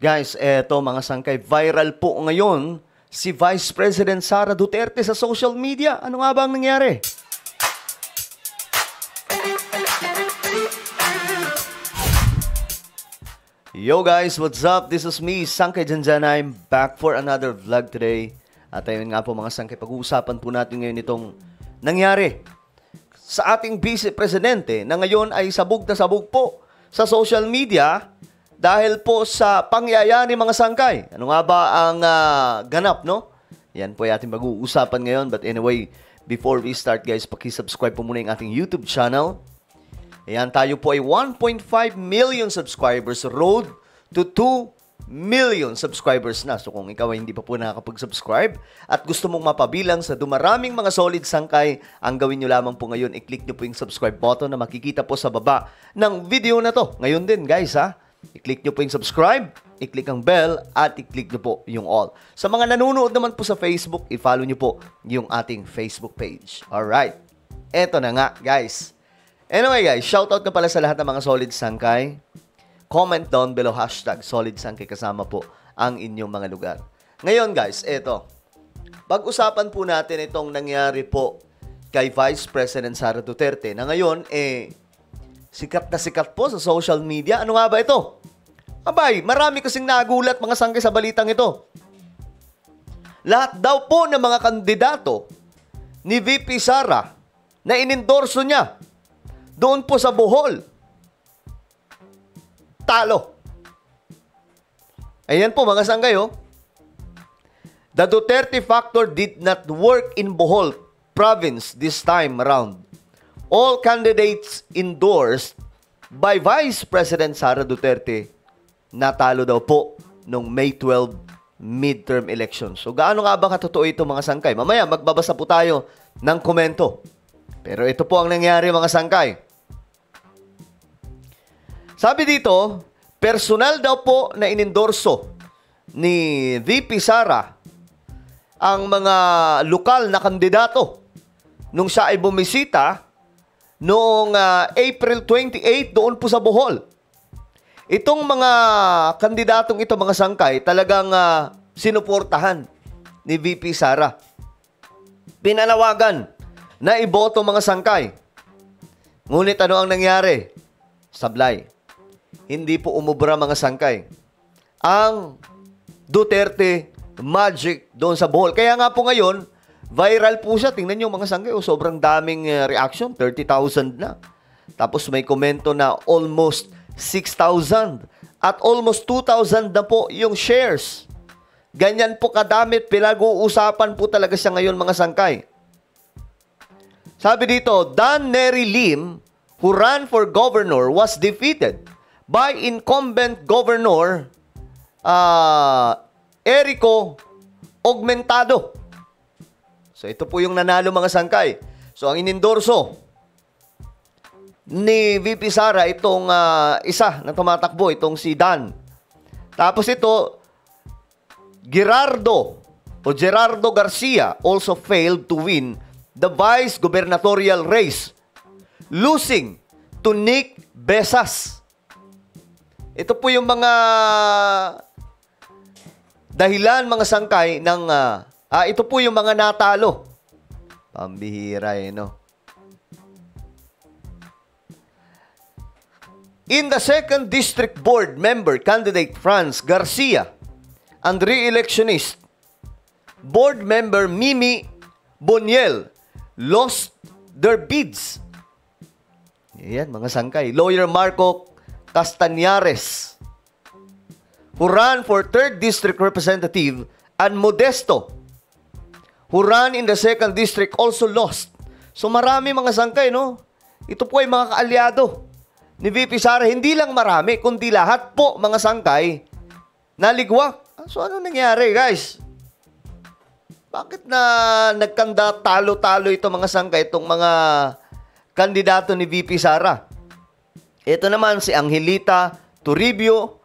Guys, eto mga sangkay, viral po ngayon si Vice President Sara Duterte sa social media. Ano nga ba ang nangyari? Yo guys, what's up? This is me, Sangkay Janjana. I'm back for another vlog today. At ayun nga po mga sangkay, pag-uusapan po natin ngayon itong nangyari sa ating Vice Presidente na ngayon ay sabog na sabog po sa social media dahil po sa pangyayari mga sangkay. Ano nga ba ang ganap, no? Yan po ay ating mag-uusapan ngayon. But anyway, before we start guys, paki-subscribe po muna yung ating YouTube channel. Ayan, tayo po ay 1.5 million subscribers, road to 2 million subscribers na. So kung ikaw ay hindi pa po nakakapag-subscribe at gusto mong mapabilang sa dumaraming mga solid sangkay, ang gawin nyo lamang po ngayon, i-click nyo po yung subscribe button na makikita po sa baba ng video na to. Ngayon din guys ha, i-click nyo po yung subscribe, i-click ang bell, at i-click nyo po yung all. Sa mga nanonood naman po sa Facebook, i-follow nyo po yung ating Facebook page. Alright, eto na nga guys. Anyway guys, shoutout na pala sa lahat ng mga solid sangkay. Comment down below, hashtag solid sangkay, kasama po ang inyong mga lugar. Ngayon guys, eto. Pag-usapan po natin itong nangyari po kay Vice President Sara Duterte na ngayon sikat na sikat po sa social media. Ano nga ba ito? Abay, marami kasing nagulat mga sangkay sa balitang ito. Lahat daw po ng mga kandidato ni VP Sara na inendorso niya doon po sa Bohol, talo. Ayan po mga sangkay, oh. The Duterte factor did not work in Bohol province this time around. All candidates endorsed by Vice President Sara Duterte natalo daw po noong May 12 midterm elections. So gaano nga ba katotoo ito mga sangkay? Mamaya magbabasa po tayo ng komento. Pero ito po ang nangyari mga sangkay. Sabi dito, personal daw po na inendorso ni VP Sara ang mga lokal na kandidato nung siya ay bumisita noong April 28 doon po sa Bohol. Itong mga kandidatong ito mga sangkay talagang sinuportahan ni VP Sara. Pinanawagan na iboto mga sangkay. Ngunit ano ang nangyari? Sablay. Hindi po umubra mga sangkay ang Duterte magic doon sa Bohol. Kaya nga po ngayon, viral po siya. Tingnan nyo mga sangkay, sobrang daming reaction, 30,000 na. Tapos may komento na almost 6,000 at almost 2,000 na po yung shares. Ganyan po kadamit, pinag-uusapan po talaga siya ngayon mga sangkay. Sabi dito, Dan Neri Lim, who ran for governor, was defeated by incumbent governor Erico Augmentado. So ito po yung nanalo mga sangkay. So ang inendorso ni VP Sara itong isa na tumatakbo, itong si Dan. Tapos ito, Gerardo Garcia also failed to win the vice gubernatorial race, losing to Nick Besas. Ito po yung mga dahilan mga sangkay ng ito po yung mga natalo. Pambihira no. In the 2nd District Board member candidate Franz Garcia and re-electionist board member Mimi Boniel lost their bids. Ayan mga sangkay. Lawyer Marco Castañares, who ran for 3rd District Representative, and Modesto, who ran in the 2nd District, also lost. So marami mga sangkay, no? Ito po ay mga kaalyado ni VP Sara. Hindi lang marami, kundi lahat po mga sangkay naligwak. So ano nangyari guys? Bakit na nagkanda talo-talo ito mga sangkay, itong mga kandidato ni VP Sara? Ito naman si Angelita Toribio,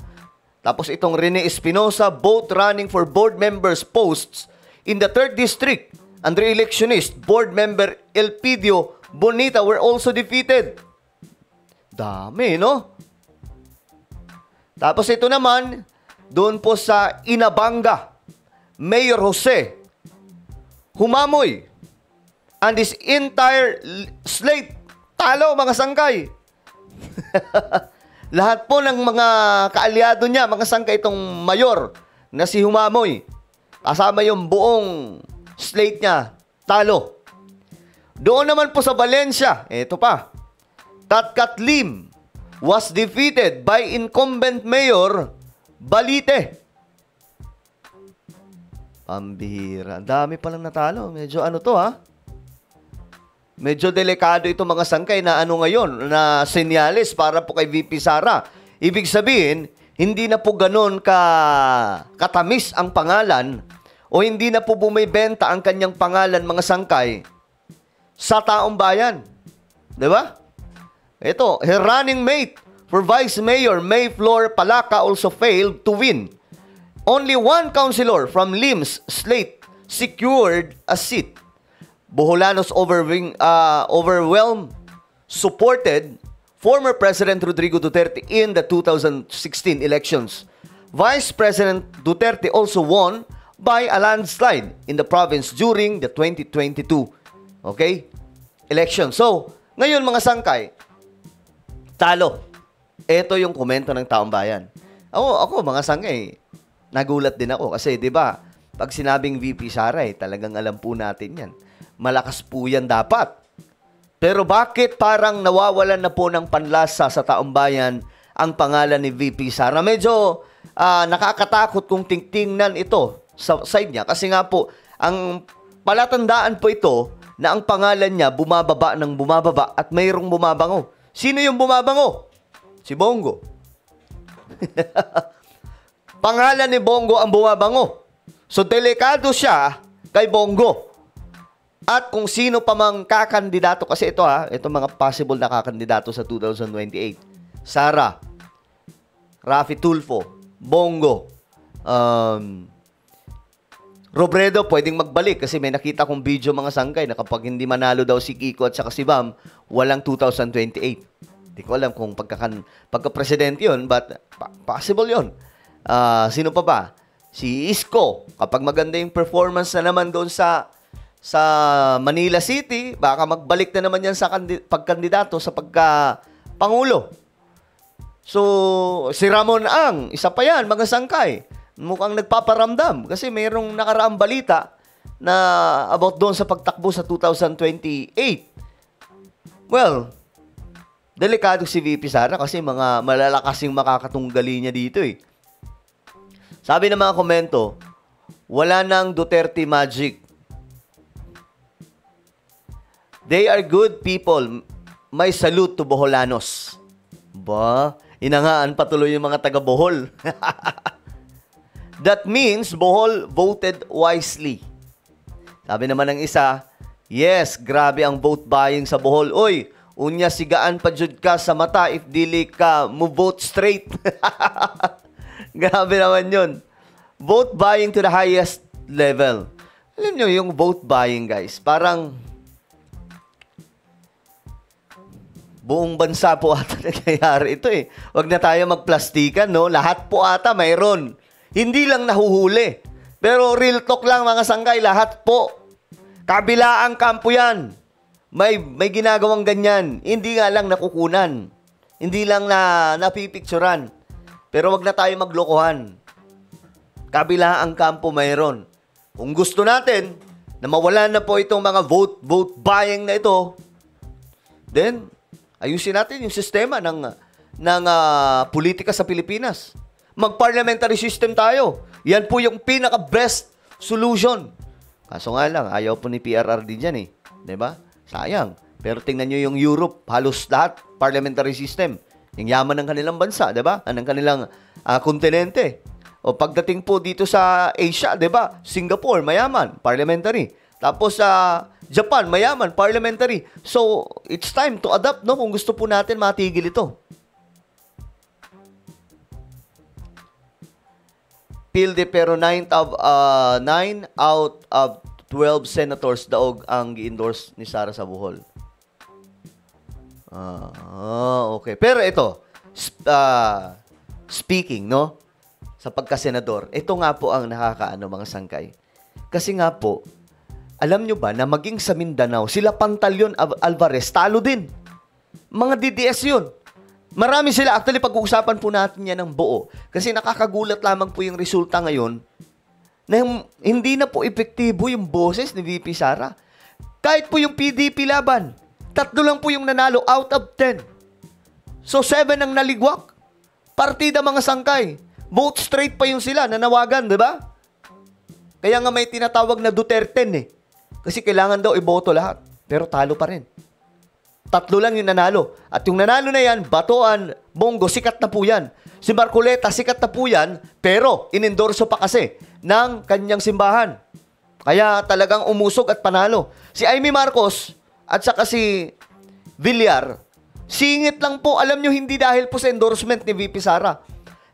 tapos itong Rene Espinosa, both running for board members posts in the 3rd District, and re-electionist board member Elpidio Bonita were also defeated. Dami, no? Tapos ito naman, doon po sa Inabanga, Mayor Jose, humamoy. And this entire slate, talo mga sangkay. Lahat po ng mga kaalyado niya, mga sangkay itong mayor na si Humamoy, kasama yung buong slate niya, talo. Doon naman po sa Valencia, ito pa, Tatkat Lim was defeated by incumbent Mayor Balite. Pambihira. Ang dami palang natalo. Medyo ano to ha? Medyo delikado ito mga sangkay na ano ngayon, na senyales para po kay VP Sara. Ibig sabihin, hindi na po ganun katamis ang pangalan o hindi na po bumibenta ang kanyang pangalan mga sangkay sa taong bayan. Diba? Ito, her running mate for Vice Mayor May Flor Palaca also failed to win. Only one councilor from Lim's slate secured a seat. Boholanos overwhelmed supported former President Rodrigo Duterte in the 2016 elections. Vice President Duterte also won by a landslide in the province during the 2022 election. So, ngayon mga sangkay, talo. Ito yung komento ng taong bayan. Ako mga sangkay, nagulat din ako kasi 'di ba, pag sinabing VP Sara, talagang alam po natin 'yan. Malakas po yan dapat. Pero bakit parang nawawalan na po ng panlasa sa taong bayan ang pangalan ni VP Sara? Medyo nakakatakot kung tingtingnan ito sa side niya. Kasi nga po, ang palatandaan po ito na ang pangalan niya bumababa ng bumababa at mayroong bumabango. Sino yung bumabango? Si Bongo. Pangalan ni Bongo ang bumabango. So, delikado siya kay Bongo. At kung sino pa mang kakandidato, kasi ito ito mga possible na kakandidato sa 2028. Sara, Raffy Tulfo, Bongo, Robredo pwedeng magbalik kasi may nakita kong video mga sangkay na kapag hindi manalo daw si Kiko at saka si Bam, walang 2028. Hindi ko alam kung pagka-presidente yun, but possible yun. Sino pa ba? Si Isko, kapag maganda yung performance na naman doon sa Manila City, baka magbalik na naman yan sa pagkandidato sa pagka-pangulo. So, si Ramon Ang, isa pa yan, mga sangkay. Mukhang nagpaparamdam kasi mayroong nakaraang balita na about doon sa pagtakbo sa 2028. Well, delikado si VP Sara kasi mga malalakas yung makakatunggali niya dito eh. Sabi ng mga komento, wala nang Duterte magic. They are good people. May salute to Boholanos. Ba, inangaan patuloy yung mga taga-Bohol. That means Bohol voted wisely. Sabi naman ng isa, yes, grabe ang vote buying sa Bohol. Oy, unya sigaan pa jud ka sa mata if dili ka mo vote straight. Grabe naman yun. Vote buying to the highest level. Alam nyo, yung vote buying, guys, parang buong bansa po ata nangyayari ito eh. Huwag na tayo magplastikan, no? Lahat po ata mayroon. Hindi lang nahuhuli. Pero real talk lang mga sangkay, lahat po. Kabilaang kampo yan. May ginagawang ganyan. Hindi nga lang nakukunan. Hindi lang napipicturan. Pero wag na tayo maglokohan. Kabilaang kampo mayroon. Kung gusto natin na mawalan na po itong mga vote buying na ito, then ayusin natin yung sistema ng politika sa Pilipinas. Mag-parliamentary system tayo. Yan po yung pinaka-best solution. Kaso nga lang, ayaw po ni PRRD dyan eh. Diba? Sayang. Pero tingnan nyo yung Europe, halos lahat parliamentary system. Yung yaman ng kanilang bansa, diba? Ng kanilang kontinente. O pagdating po dito sa Asia, diba? Singapore, mayaman, parliamentary. Tapos sa Japan, mayaman, parliamentary. So, it's time to adapt, no? Kung gusto po natin matigil ito. Pilde, pero 9 out of 12 senators daog ang gi-endorse ni Sara sa Bohol. Okay. Pero ito, speaking, no? sa pagkasenador. Ito nga po ang nakakaano mga sangkay. Kasi nga po, alam nyo ba na maging sa Mindanao, sila Pantaleon Alvarez, talo din. Mga DDS yun. Marami sila. Actually, pag-uusapan po natin yan ng buo. Kasi nakakagulat lamang po yung resulta ngayon na hindi na po epektibo yung boses ni VP Sara. Kahit po yung PDP laban, 3 lang po yung nanalo out of 10. So, 7 ang naligwak. Partida mga sangkay. Vote straight pa yung sila, nanawagan, di ba? Kaya nga may tinatawag na Duterte eh. Kasi kailangan daw iboto lahat. Pero talo pa rin. 3 lang yung nanalo. At yung nanalo na yan, Batoan, Bongo, sikat na po yan. Si Marcoleta, sikat na po yan. Pero, inendorso pa kasi ng kanyang simbahan. Kaya talagang umusog at panalo. Si Amy Marcos at saka si Villar, singit lang po. Alam nyo, hindi dahil po sa endorsement ni VP Sara.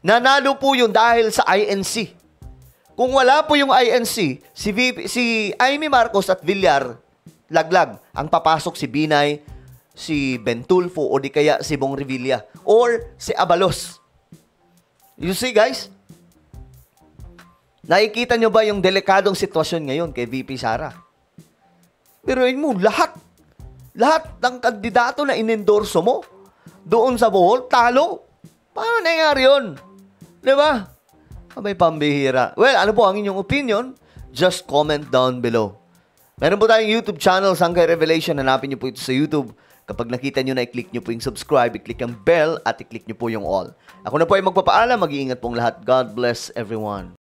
Nanalo po yun dahil sa INC. Kung wala po yung INC, si Amy Marcos at Villar, laglag. Ang papasok si Binay, si Bentulfo, o di kaya si Bong Revilla, or si Abalos. You see, guys? Nakikita nyo ba yung delikadong sitwasyon ngayon kay VP Sara? Pero mo, lahat ng kandidato na inendorso mo, doon sa Bohol, talo. Paano nangyari yun? Di ba? May pambihira. Well, ano po ang inyong opinion? Just comment down below. Meron po tayong YouTube channel, Sangkay Revelation. Hanapin niyo po ito sa YouTube. Kapag nakita niyo na, i-click niyo po yung subscribe, i-click ang bell, at i-click niyo po yung all. Ako na po ay magpapaalam. Mag-iingat pong lahat. God bless everyone.